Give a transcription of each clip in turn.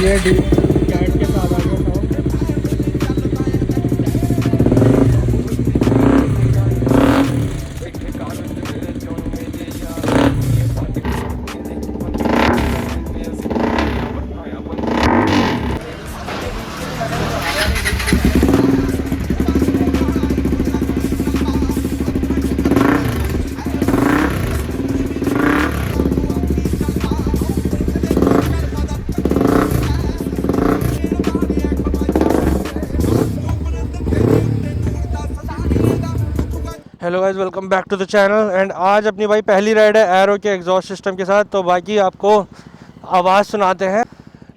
ये D cat के साथ आ गया sound. Hello guys, welcome back to the channel. And आज अपनी भाई पहली राइड है एरो के एग्जॉस्ट सिस्टम के साथ। तो बाकी आपको आवाज़ सुनाते हैं।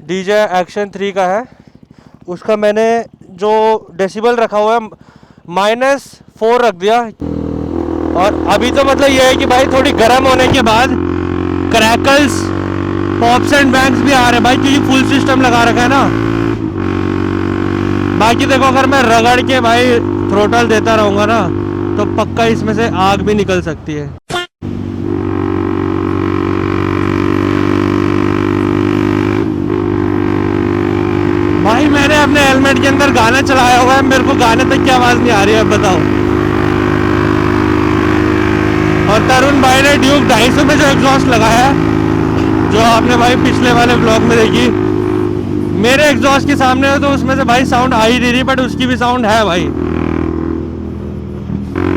डीजे एक्शन 3 का है। उसका मैंने जो डेसिबल रखा हुआ है -4 रख दिया। और अभी तो मतलब ये है कि भाई थोड़ी गर्म होने के बाद क्रैकल्स, पॉप्स एंड बैंग्स भी आ रहे हैं भाई, क्योंकि फुल सिस्टम लगा रखा है ना। बाकी देखो, अगर मैं रगड़ के भाई थ्रोटल देता रहूँगा ना तो पक्का इसमें से आग भी निकल सकती है। भाई मैंने अपने हेलमेट के अंदर गाना चलाया हुआ है, मेरे को गाने तक की आवाज नहीं आ रही है, अब बताओ। और तरुण भाई ने ड्यूक 250 में जो एग्जॉस्ट लगाया है, जो आपने भाई पिछले वाले ब्लॉग में देखी, मेरे एग्जॉस्ट के सामने है तो उसमें से भाई साउंड आ ही नहीं रही, बट उसकी भी साउंड है भाई।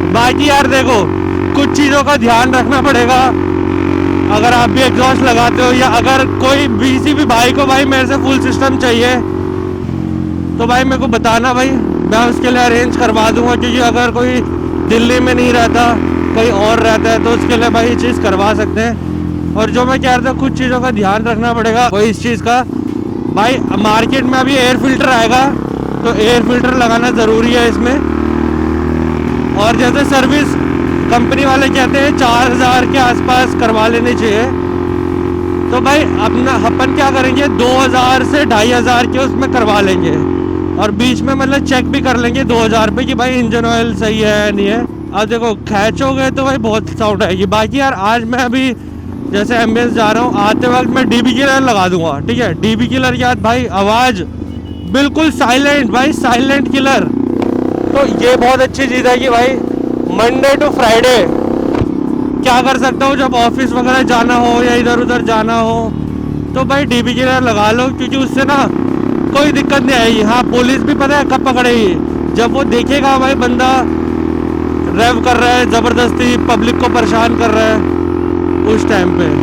बाकी यार देखो, कुछ चीज़ों का ध्यान रखना पड़ेगा अगर आप भी एग्जॉस्ट लगाते हो, या अगर कोई किसी भी भाई को भाई मेरे से फुल सिस्टम चाहिए तो भाई मेरे को बताना भाई, मैं उसके लिए अरेंज करवा दूंगा। क्योंकि अगर कोई दिल्ली में नहीं रहता, कहीं और रहता है, तो उसके लिए भाई ये चीज़ करवा सकते हैं। और जो मैं कह रहा था, कुछ चीज़ों का ध्यान रखना पड़ेगा कोई इस चीज़ का। भाई मार्केट में अभी एयर फिल्टर आएगा, तो एयर फिल्टर लगाना ज़रूरी है इसमें। और जैसे सर्विस कंपनी वाले कहते हैं 4000 के आसपास करवा लेनी चाहिए, तो भाई अपन क्या करेंगे, 2000 से 2500 के उसमें करवा लेंगे। और बीच में मतलब चेक भी कर लेंगे 2000 पे कि भाई इंजन ऑयल सही है या नहीं है। अब देखो, खींचोगे तो भाई बहुत साउंड आएगी। बाकी यार आज मैं अभी जैसे एम्बियंस जा रहा हूँ, आते वक्त मैं डीबी किलर लगा दूंगा, ठीक है। डीबी किलर के बाद भाई आवाज़ बिल्कुल साइलेंट, भाई साइलेंट किलर। तो ये बहुत अच्छी चीज़ है कि भाई मंडे टू फ्राइडे क्या कर सकता हूँ, जब ऑफिस वगैरह जाना हो या इधर उधर जाना हो तो भाई डीबी किलर लगा लो, क्योंकि उससे ना कोई दिक्कत नहीं आएगी। हाँ, पुलिस भी पता है कब पकड़ेगी, जब वो देखेगा भाई बंदा रेव कर रहा है, ज़बरदस्ती पब्लिक को परेशान कर रहा है, उस टाइम पे।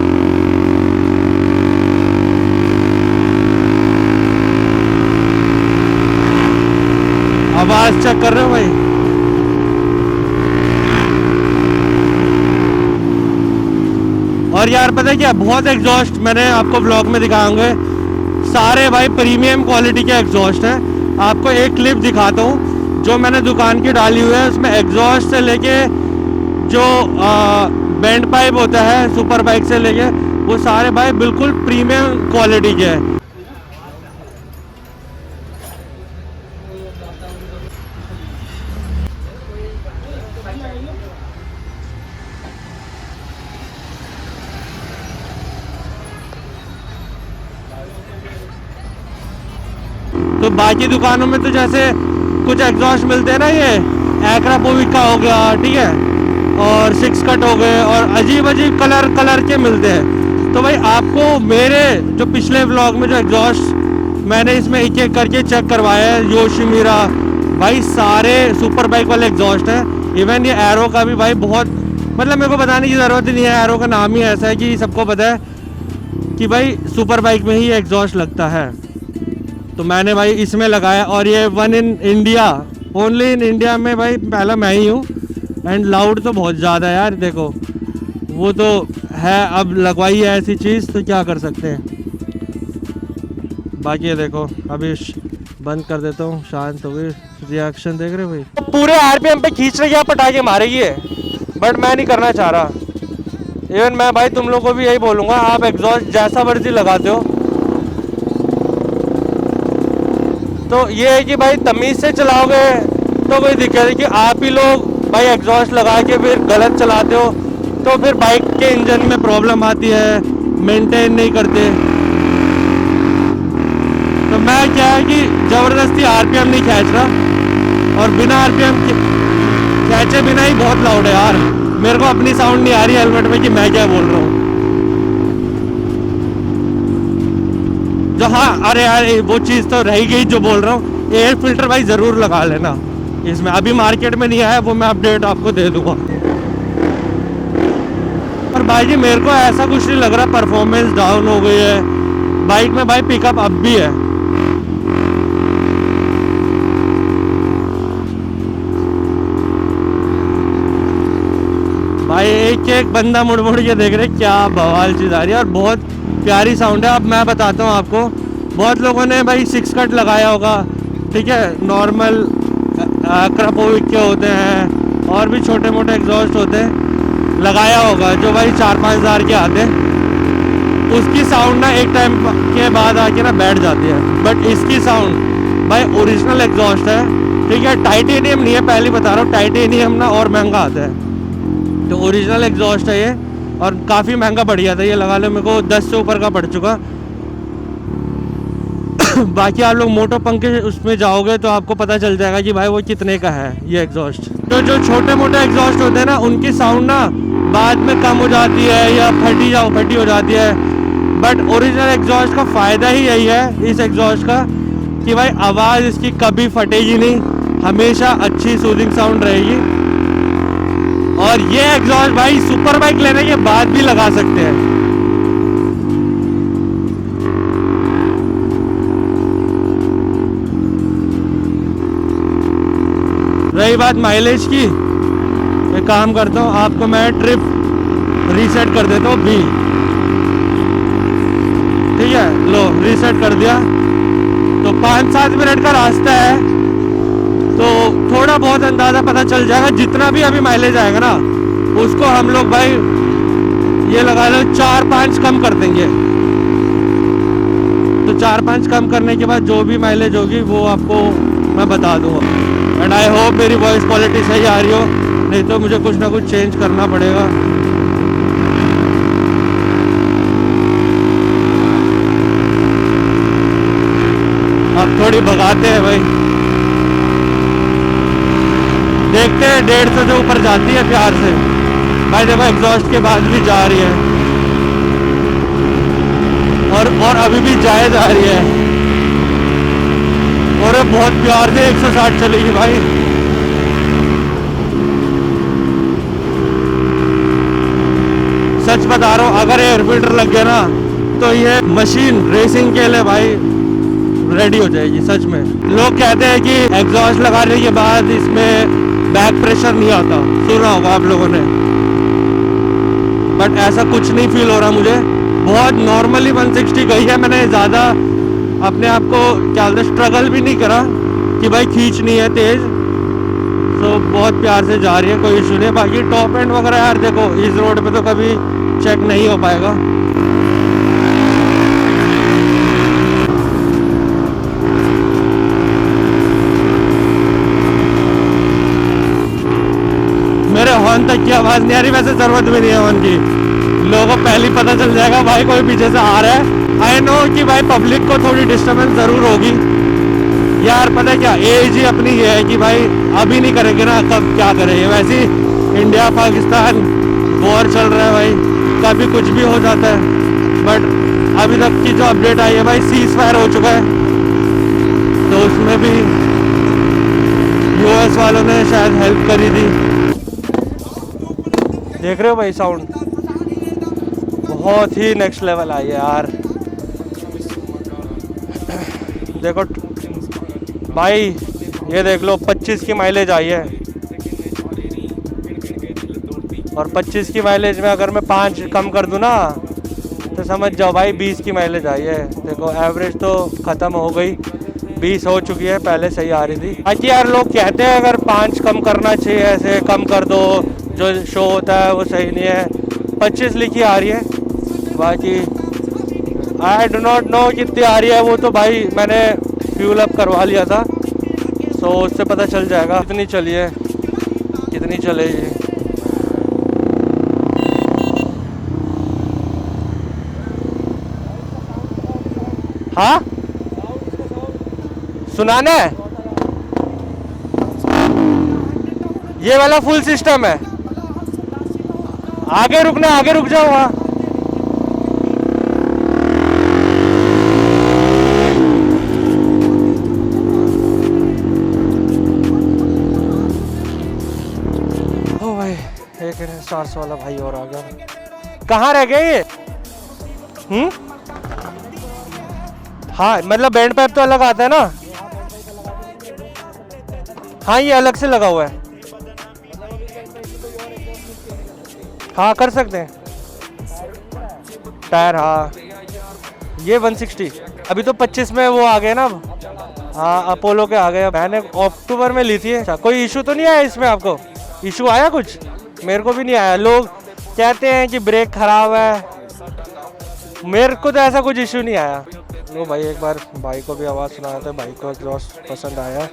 आवाज़ चेक कर रहे हो भाई। और यार पता है क्या, बहुत एग्जॉस्ट मैंने आपको ब्लॉग में दिखाऊंगे, सारे भाई प्रीमियम क्वालिटी के एग्जॉस्ट हैं। आपको एक क्लिप दिखाता हूँ जो मैंने दुकान की डाली हुई है। उसमें एग्जॉस्ट से लेके जो बैंड पाइप होता है सुपर बाइक से लेके, वो सारे भाई बिल्कुल प्रीमियम क्वालिटी के हैं। तो बाकी दुकानों में तो जैसे कुछ एग्जॉस्ट मिलते हैं ना, ये एक्रापोविक का हो गया, ठीक है, और 6 कट हो गए, और अजीब अजीब कलर के मिलते हैं। तो भाई आपको मेरे जो पिछले व्लॉग में जो एग्जॉस्ट मैंने इसमें एक एक करके चेक करवाया है, योशिमिरा भाई सारे सुपर बाइक वाले एग्जॉस्ट हैं। इवन ये एरो का भी भाई बहुत, मतलब मेरे को बताने की ज़रूरत ही नहीं है, एरो का नाम ही ऐसा है कि सबको पता है कि भाई सुपर बाइक में ही एग्जॉस्ट लगता है। तो मैंने भाई इसमें लगाया, और ये one in India, only in India में भाई पहला मैं ही हूँ। एंड लाउड तो बहुत ज़्यादा यार, देखो वो तो है, अब लगवाई है ऐसी चीज़ तो क्या कर सकते हैं। बाकी ये देखो, अभी बंद कर देता हूँ, शांत हो गई। रिएक्शन देख रहे हो भाई, तो पूरे आरपीएम पे खींच रही है, पटाखे मारेगी है, बट मैं नहीं करना चाह रहा। इवन मैं भाई तुम लोगों को भी यही बोलूँगा, आप एग्जॉस्ट जैसा मर्जी लगाते हो तो ये है कि भाई तमीज़ से चलाओगे तो कोई दिक्कत है। कि आप ही लोग भाई एग्जॉस्ट लगा के फिर गलत चलाते हो तो फिर बाइक के इंजन में प्रॉब्लम आती है, मेंटेन नहीं करते। क्या है कि ज़बरदस्ती आरपीएम नहीं खींच रहा, और बिना आरपीएम खींचे बिना ही बहुत लाउड है यार। मेरे को अपनी साउंड नहीं आ रही हेलमेट में कि मैं क्या बोल रहा हूँ। जो हाँ, अरे यार वो चीज़ तो रह गई जो बोल रहा हूँ, एयर फिल्टर भाई ज़रूर लगा लेना इसमें। अभी मार्केट में नहीं आया, वो मैं अपडेट आपको दे दूँगा। और भाई जी मेरे को ऐसा कुछ नहीं लग रहा परफॉर्मेंस डाउन हो गई है बाइक में। भाई पिकअप अब भी है। भाई एक एक बंदा मुड़ मुड़ के देख रहे, क्या बवाल चीज़ आ रही है, और बहुत प्यारी साउंड है। अब मैं बताता हूँ आपको, बहुत लोगों ने भाई 6 कट लगाया होगा, ठीक है, नॉर्मल क्रपोविक के होते हैं और भी छोटे मोटे एग्जॉस्ट होते हैं, लगाया होगा जो भाई 4-5 हज़ार के आते हैं। उसकी साउंड ना एक टाइम के बाद आके ना बैठ जाती है, बट इसकी साउंड भाई ओरिजिनल एग्जॉस्ट है, ठीक है। टाइटेनियम नहीं है, पहले बता रहा हूँ, टाइटेनियम ना और महंगा आता है, तो ओरिजिनल एग्जॉस्ट है ये, और काफ़ी महंगा पड़ गया था ये। लगा लो मेरे को 10 से ऊपर का पड़ चुका। बाकी आप लोग मोटो पंख के उसमें जाओगे तो आपको पता चल जाएगा कि भाई वो कितने का है ये एग्जॉस्ट। तो जो छोटे मोटे एग्जॉस्ट होते हैं ना, उनकी साउंड ना बाद में कम हो जाती है या फटी हो जाती है, बट ओरिजिनल एग्जॉस्ट का फ़ायदा ही यही है इस एग्जॉस्ट का कि भाई आवाज़ इसकी कभी फटेगी नहीं, हमेशा अच्छी सूदिंग साउंड रहेगी। और ये एग्जॉस्ट भाई सुपर बाइक लेने के बाद भी लगा सकते हैं। रही बात माइलेज की, एक काम करता हूँ, आपको मैं ट्रिप रीसेट कर देता हूँ 20, ठीक है। लो रीसेट कर दिया, तो 5-7 मिनट का रास्ता है, तो थोड़ा बहुत अंदाज़ा पता चल जाएगा। जितना भी अभी माइलेज आएगा ना, उसको हम लोग भाई ये लगा लो 4-5 कम कर देंगे। तो 4-5 कम करने के बाद जो भी माइलेज होगी वो आपको मैं बता दूँगा। एंड आई होप मेरी वॉइस क्वालिटी सही आ रही हो, नहीं तो मुझे कुछ ना कुछ चेंज करना पड़ेगा। अब थोड़ी भगाते हैं भाई, देखते हैं 150 से ऊपर जाती है प्यार से। भाई देखो एग्जॉस्ट के बाद भी जा रही है, और अभी भी जाए जा रही है, और बहुत प्यार से 160 चलेगी भाई। सच बता रहा हूँ, अगर एयर फिल्टर लग गया ना तो ये मशीन रेसिंग के लिए भाई रेडी हो जाएगी सच में। लोग कहते हैं कि एग्जॉस्ट लगाने के बाद इसमें बैक प्रेशर नहीं आता, सुना होगा आप लोगों ने, बट ऐसा कुछ नहीं फील हो रहा मुझे। बहुत नॉर्मली 160 गई है, मैंने ज़्यादा अपने आप को क्या बोलते स्ट्रगल भी नहीं करा कि भाई खींचनी है तेज़। तो बहुत प्यार से जा रही है, कोई इशू नहीं। बाकी टॉप एंड वगैरह यार देखो इस रोड पे तो कभी चेक नहीं हो पाएगा। मेरे हॉर्न तक की आवाज़ नहीं आ रही, वैसे ज़रूरत भी नहीं है हॉर्न की, लोगों को पहले ही पता चल जाएगा भाई कोई पीछे से आ रहा है। आई नो कि भाई पब्लिक को थोड़ी डिस्टर्बेंस ज़रूर होगी यार, पता है क्या, एज ही अपनी ये है कि भाई अभी नहीं करेंगे ना कब क्या करेंगे। वैसे ही इंडिया पाकिस्तान वॉर चल रहा है भाई, कभी कुछ भी हो जाता है, बट अभी तक की जो अपडेट आई है भाई सीज फायर हो चुका है, तो उसमें भी यूएस वालों ने शायद हेल्प करी थी। देख रहे हो भाई साउंड बहुत ही नेक्स्ट लेवल आई है यार। देखो भाई ये देख लो 25 की माइलेज आई है, और 25 की माइलेज में अगर मैं 5 कम कर दूं ना तो समझ जाओ भाई 20 की माइलेज आई है। देखो एवरेज तो ख़त्म हो गई, 20 हो चुकी है, पहले सही आ रही थी। बाकी यार लोग कहते हैं अगर 5 कम करना चाहिए, ऐसे कम कर दो, जो शो होता है वो सही नहीं है। 25 लिखी आ रही है, बाकी आई डो नॉट नो कितनी आ रही है, वो तो भाई मैंने फ्यूल अप करवा लिया था, तो उससे पता चल जाएगा कितनी चली है कितनी चलेगी। हाँ सुनाना है, ये वाला फुल सिस्टम है। आगे रुकना, आगे रुक जाओ वहाँ। ओ भाई, एक 400 वाला भाई और आ गया। कहाँ रह गए ये? हाँ मतलब बैंड पाइप तो अलग आता है ना। हाँ ये अलग से लगा हुआ है। हाँ कर सकते हैं टायर। हाँ ये 160, अभी तो 25 में वो आ गए ना। हाँ अपोलो के आ गए। मैंने अक्टूबर में ली थी। अच्छा कोई इशू तो नहीं आया इसमें? आपको इशू आया कुछ? मेरे को भी नहीं आया। लोग कहते हैं कि ब्रेक खराब है, मेरे को तो ऐसा कुछ इशू नहीं आया। लो भाई एक बार भाई को भी आवाज़ सुनाया था, भाई को एग्जॉस्ट पसंद आया।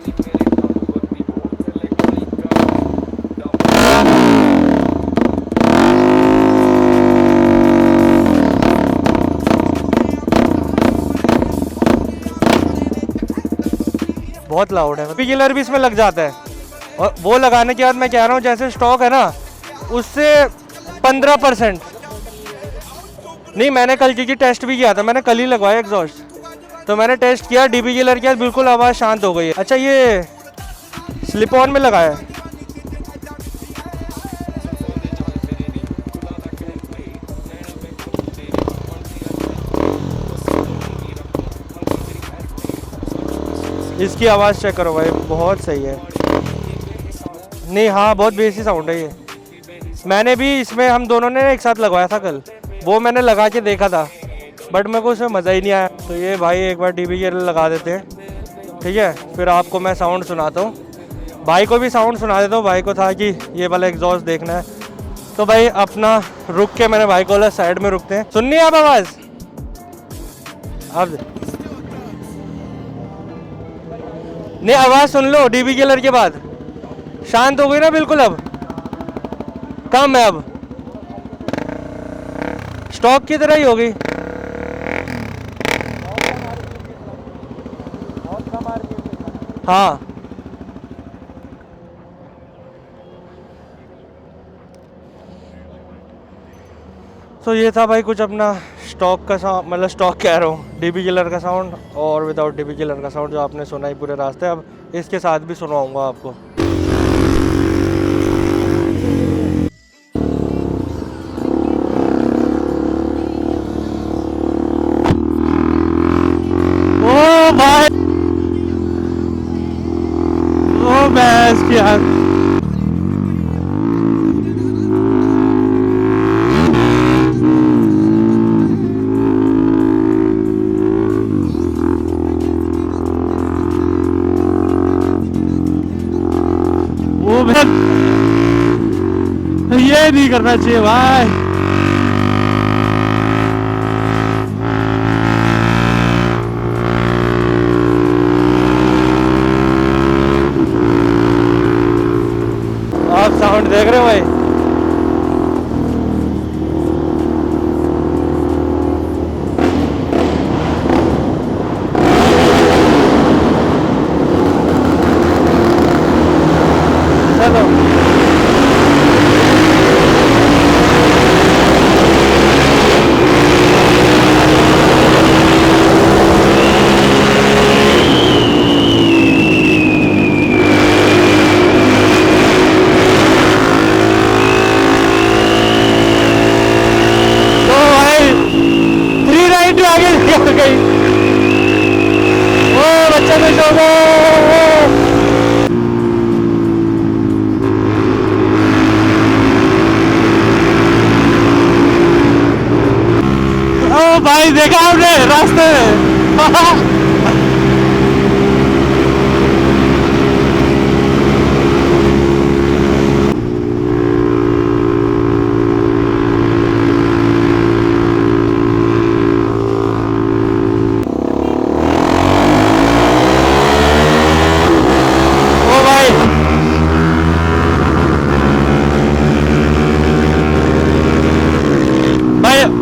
बहुत लाउड है। पिगिलर भी इसमें लग जाता है, और वो लगाने के बाद मैं कह रहा हूँ जैसे स्टॉक है ना उससे 15%। नहीं मैंने कल की टेस्ट भी किया था, मैंने कल ही लगवाया एग्जॉस्ट, तो मैंने टेस्ट किया डीबी किलर किया, बिल्कुल आवाज़ शांत हो गई है। अच्छा ये स्लिप ऑन में लगाया है। इसकी आवाज़ चेक करो भाई, बहुत सही है। नहीं हाँ बहुत बेसी साउंड है ये। मैंने भी इसमें, हम दोनों ने एक साथ लगवाया था कल, वो मैंने लगा के देखा था बट मेरे को उसमें मज़ा ही नहीं आया। तो ये भाई एक बार डीबी के लगा देते हैं, ठीक है, फिर आपको मैं साउंड सुनाता हूँ। भाई को भी साउंड सुना देता हूँ, भाई को था कि ये वाला एग्जॉस्ट देखना है। तो भाई अपना रुक के मैंने भाई को बोला साइड में रुकते हैं। सुननी है आप आवाज़? अब नहीं आवाज़ सुन लो डीबी किलर के बाद, शांत हो गई ना बिल्कुल। अब कम है, अब स्टॉक की तरह ही हो गई। हाँ तो ये था भाई कुछ अपना स्टॉक का साउंड, मतलब स्टॉक कह रहा हूँ, डीबी किलर का साउंड और विदाउट डीबी किलर का साउंड जो आपने सुना ही पूरे रास्ते। अब इसके साथ भी सुनाऊंगा आपको। ओ भाई ओ भैंस की यार, ये नहीं करना चाहिए भाई। आप साउंड देख रहे हो भाई? चलो गई। ओ बच्चा खुश हो गया। ओ भाई देखा आपने रास्ते में?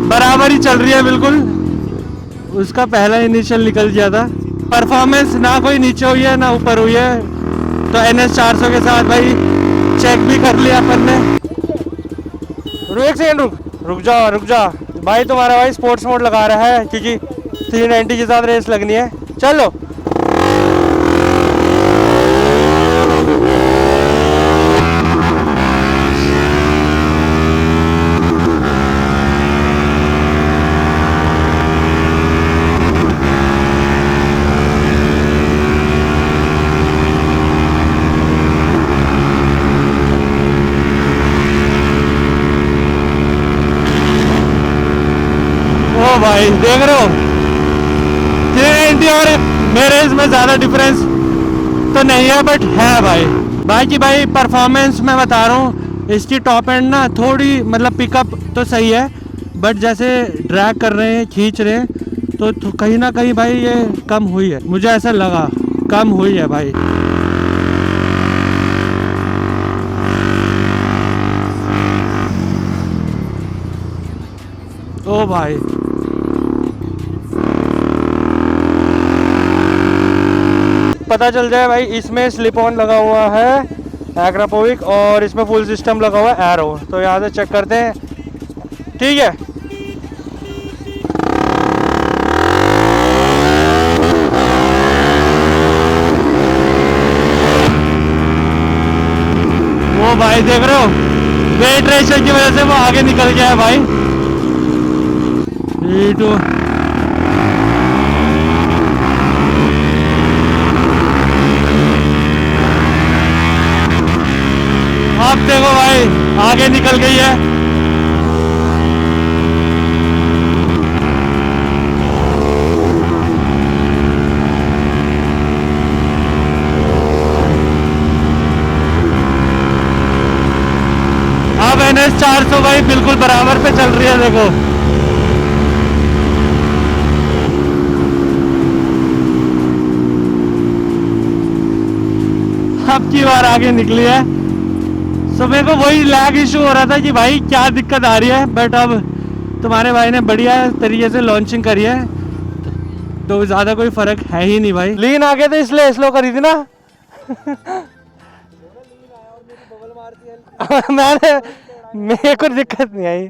बराबर ही चल रही है बिल्कुल। उसका पहला इनिशियल निकल गया था। परफॉर्मेंस ना कोई नीचे हुई है ना ऊपर हुई है। तो NS 400 के साथ भाई चेक भी कर लिया अपन ने। रुक एक सेकंड, रुक जा भाई। तुम्हारा भाई स्पोर्ट्स मोड लगा रहा है क्योंकि 390 के साथ रेस लगनी है। चलो भाई देख रहे हो 390 और मेरे इसमें ज़्यादा डिफरेंस तो नहीं है, बट है भाई। बाकी भाई परफॉर्मेंस मैं बता रहा हूँ, इसकी टॉप एंड ना थोड़ी मतलब पिकअप तो सही है, बट जैसे ड्रैग कर रहे हैं खींच रहे हैं तो कहीं ना कहीं भाई ये कम हुई है। मुझे ऐसा लगा कम हुई है भाई। ओ भाई पता चल जाए भाई, इसमें स्लिप ऑन लगा हुआ है एग्रापोविक और इसमें फुल सिस्टम लगा हुआ है एरो। तो यहाँ से चेक करते हैं, ठीक है। वो भाई देख रहे हो वेट रेशियो की वजह से वो आगे निकल गया है भाई। अब देखो भाई आगे निकल गई है। अब NS 400 भाई बिल्कुल बराबर पे चल रही है, देखो। अब की बार आगे निकली है। तो मेरे को वही लैग इशू हो रहा था कि भाई क्या दिक्कत आ रही है, बट अब तुम्हारे भाई ने बढ़िया तरीके से लॉन्चिंग करी है तो ज़्यादा कोई फ़र्क है ही नहीं भाई। लीन आ गए थे इसलिए स्लो करी थी ना। मेरे को दिक्कत नहीं आई।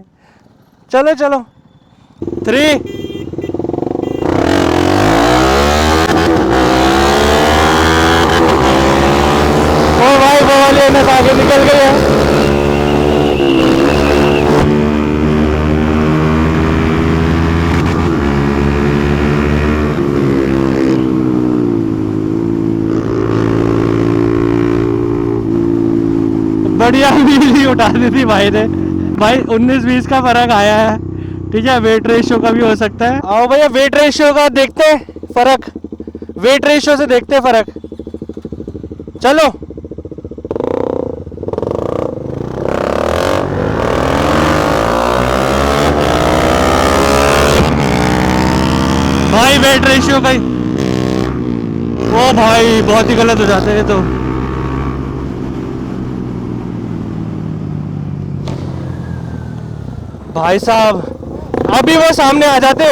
चलो चलो 3 ओ भाई वो वाले NS आगे निकल गए हैं। बढ़िया व्हील उठा दी थी भाई ने। भाई 19-20 का फर्क आया है, ठीक है। वेट रेशियो का भी हो सकता है। आओ भैया वेट रेशियो का देखते हैं फर्क, वेट रेशियो से देखते हैं फर्क। चलो भाई वेट रेशियो का ही। ओ भाई बहुत ही गलत हो जाते हैं तो। भाई साहब अभी वो सामने आ जाते।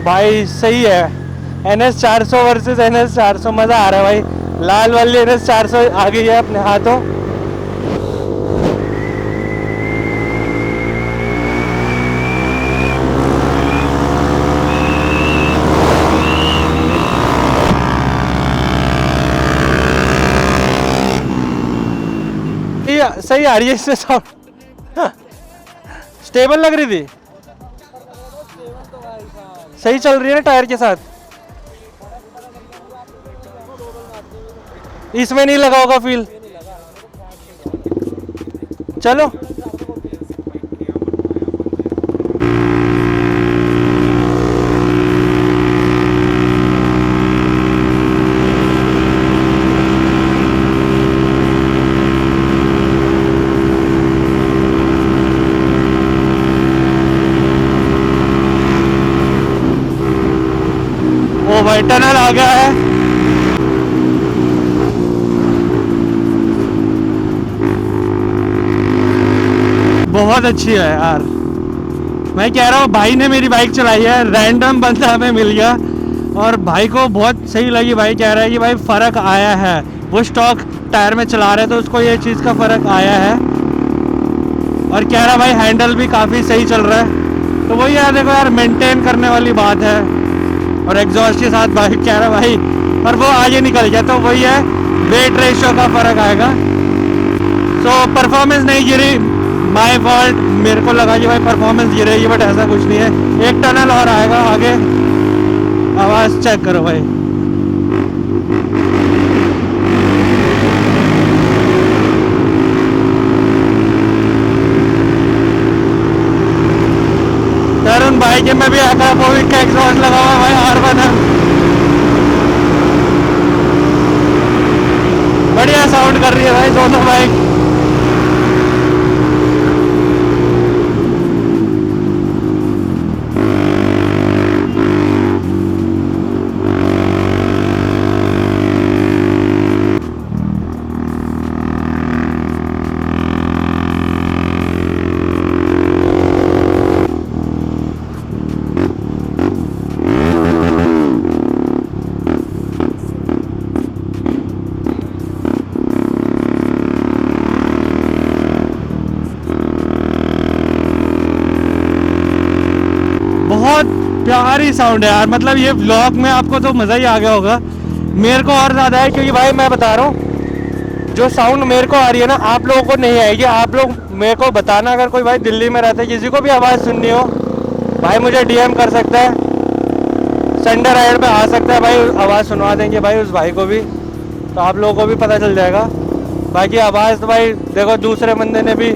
भाई सही है। NS 400 वर्सेस NS 400 मजा आ रहा है भाई। लाल वाली NS 400 आ गई है अपने हाथों। सही आ रही है इससे साउंड। स्टेबल लग रही थी, सही चल रही है ना टायर के साथ। इसमें नहीं लगा होगा फील। चलो ओ भाई टनल आ गया है। बहुत अच्छी है यार। मैं कह रहा हूँ भाई ने मेरी बाइक चलाई है, रैंडम बंदा हमें मिल गया और भाई को बहुत सही लगी। भाई कह रहा है कि भाई फ़र्क आया है, वो स्टॉक टायर में चला रहे तो उसको ये चीज़ का फ़र्क आया है और कह रहा भाई हैंडल भी काफ़ी सही चल रहा है। तो वही यार देखो यार, मेंटेन करने वाली बात है। और एग्जॉस्ट के साथ भाई कह रहा भाई, और वो आगे निकल गया, तो वही है वेट रेशियो का फ़र्क आएगा। सो परफॉर्मेंस नहीं गिरी, माय फॉल्ट। मेरे को लगा कि भाई परफॉर्मेंस गिरेगी, बट ऐसा कुछ नहीं है। एक टनल और आएगा आगे, आवाज़ चेक करो भाई। तरुण भाई के में भी आता है, वो भी का एग्जॉस्ट लगा हुआ है भाई, R1 है। बढ़िया साउंड कर रही है भाई दोनों बाइक। बहुत प्यारी साउंड है यार, मतलब ये व्लॉग में आपको तो मज़ा ही आ गया होगा। मेरे को और ज़्यादा है, क्योंकि भाई मैं बता रहा हूँ जो साउंड मेरे को आ रही है ना, आप लोगों को नहीं आएगी। आप लोग मेरे को बताना, अगर कोई भाई दिल्ली में रहता है, किसी को भी आवाज़ सुननी हो, भाई मुझे DM कर सकता है, सेंडर राइड पे आ सकता है भाई, आवाज़ सुनवा देंगे भाई उस भाई को भी, तो आप लोगों को भी पता चल जाएगा। बाकी आवाज़ तो भाई देखो, दूसरे बंदे ने भी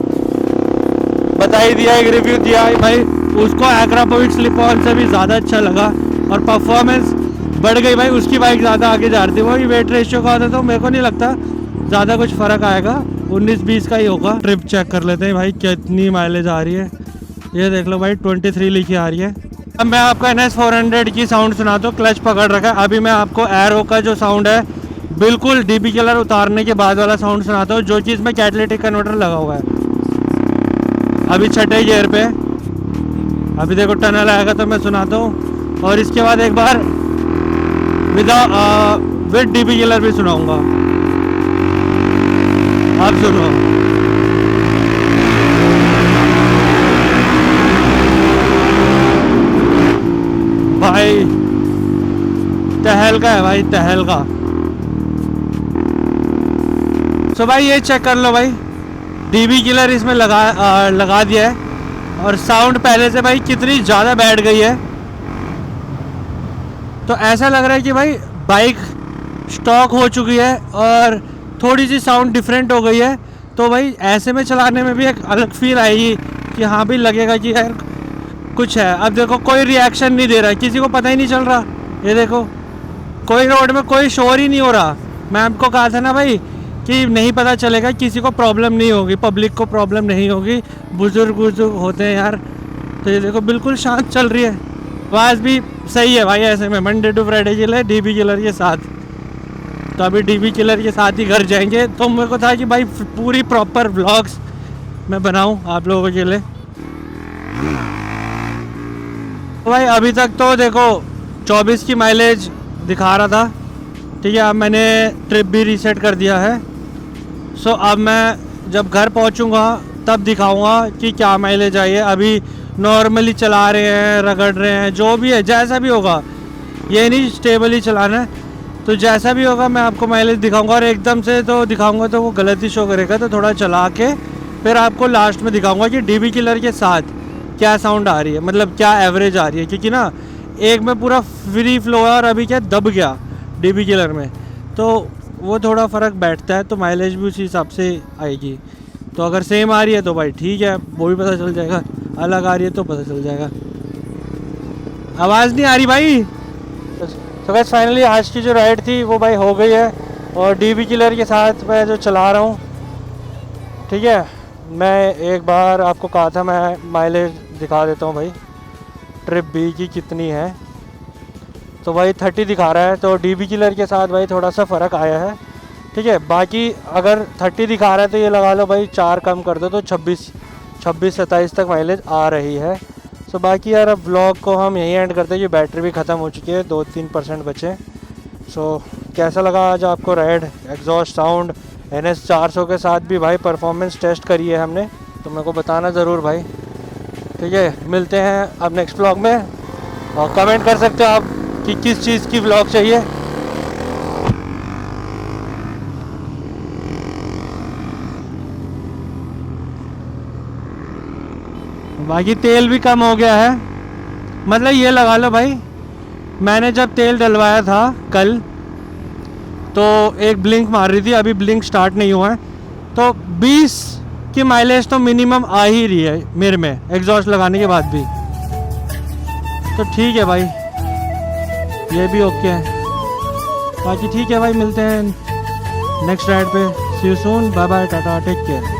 बता ही दिया, एक रिव्यू दिया भाई, उसको एक्रा पॉइंट स्लिप ऑन से भी ज़्यादा अच्छा लगा और परफॉर्मेंस बढ़ गई भाई, उसकी बाइक ज़्यादा आगे जा रही थी। वही वेट रेशियो का होता तो मेरे को नहीं लगता ज़्यादा कुछ फ़र्क आएगा, 19-20 का ही होगा। ट्रिप चेक कर लेते हैं भाई कितनी माइलेज आ रही है। ये देख लो भाई 23 लिखी आ रही है। अब मैं आपको NS 400 की साउंड सुनाता हूँ। क्लच पकड़ रखा है। अभी मैं आपको एरो का जो साउंड है, बिल्कुल DB किलर उतारने के बाद वाला साउंड सुनाता हूँ, जो चीज़ में कैटलिटिक कन्वर्टर लगा हुआ है। अभी छठे गियर पे, अभी देखो टनल आएगा तो मैं सुनाता हूँ, और इसके बाद एक बार विद DB किलर भी सुनाऊंगा। आप सुनो भाई, तहलका है भाई, तहलका। सो भाई ये चेक कर लो भाई, DB किलर इसमें लगा दिया है और साउंड पहले से भाई कितनी ज़्यादा बैठ गई है। तो ऐसा लग रहा है कि भाई बाइक स्टॉक हो चुकी है और थोड़ी सी साउंड डिफरेंट हो गई है। तो भाई ऐसे में चलाने में भी एक अलग फील आएगी कि हाँ भी लगेगा कि यार कुछ है। अब देखो कोई रिएक्शन नहीं दे रहा है, किसी को पता ही नहीं चल रहा। ये देखो कोई रोड में कोई शोर ही नहीं हो रहा। मैं आपको कहा था ना भाई कि नहीं पता चलेगा, किसी को प्रॉब्लम नहीं होगी, पब्लिक को प्रॉब्लम नहीं होगी, बुजुर्ग होते हैं यार। तो ये देखो बिल्कुल शांत चल रही है, आवाज़ भी सही है भाई। ऐसे में मंडे टू फ्राइडे के लिए DB किलर के साथ, तो अभी DB किलर के साथ ही घर जाएंगे। तो मेरे को था कि भाई पूरी प्रॉपर व्लॉग्स मैं बनाऊं आप लोगों के लिए। तो भाई अभी तक तो देखो 24 की माइलेज दिखा रहा था, ठीक है। अब मैंने ट्रिप भी रीसेट कर दिया है। सो अब मैं जब घर पहुंचूंगा तब दिखाऊंगा कि क्या माइलेज आई है। अभी नॉर्मली चला रहे हैं, रगड़ रहे हैं, जो भी है, जैसा भी होगा, ये नहीं स्टेबल ही चलाना है। तो जैसा भी होगा मैं आपको माइलेज दिखाऊंगा, और एकदम से तो दिखाऊंगा तो वो गलत ही शो करेगा। तो थोड़ा चला के फिर आपको लास्ट में दिखाऊंगा कि DB किलर के साथ क्या साउंड आ रही है, मतलब क्या एवरेज आ रही है। क्योंकि ना एक में पूरा फ्री फ्लो है और अभी क्या दब गया DB किलर में, तो वो थोड़ा फ़र्क बैठता है। तो माइलेज भी उसी हिसाब से आएगी। तो अगर सेम आ रही है तो भाई ठीक है, वो भी पता चल जाएगा, अलग आ रही है तो पता चल जाएगा। आवाज़ नहीं आ रही भाई। तो बस फाइनली आज की जो राइड थी वो भाई हो गई है, और DB किलर के साथ मैं जो चला रहा हूँ, ठीक है। मैं एक बार आपको कहा था मैं माइलेज दिखा देता हूँ भाई, ट्रिप B की कितनी है। तो भाई 30 दिखा रहा है, तो DB किलर के साथ भाई थोड़ा सा फ़र्क आया है, ठीक है। बाकी अगर 30 दिखा रहा है तो ये लगा लो भाई 4 कम कर दो तो 26-27 तक माइलेज आ रही है। सो बाकी यार अब व्लॉग को हम यहीं एंड करते हैं, ये बैटरी भी ख़त्म हो चुकी है, 2-3% बचे। सो कैसा लगा आज आपको राइड, एग्जॉस्ट साउंड NS 400 के साथ भी भाई परफॉर्मेंस टेस्ट करी है हमने, तो मेरे को बताना ज़रूर भाई। ठीक है, मिलते हैं अब नेक्स्ट व्लॉग में, और कमेंट कर सकते हो आप कि किस चीज़ की व्लॉग चाहिए। बाकी तेल भी कम हो गया है, मतलब ये लगा लो भाई, मैंने जब तेल डलवाया था कल तो एक ब्लिंक मार रही थी, अभी ब्लिंक स्टार्ट नहीं हुआ है, तो 20 की माइलेज तो मिनिमम आ ही रही है मेरे में एग्जॉस्ट लगाने के बाद भी। तो ठीक है भाई, ये भी ओके है। बाकी ठीक है भाई, मिलते हैं नेक्स्ट राइड पे। See you soon, bye bye, tata, take care.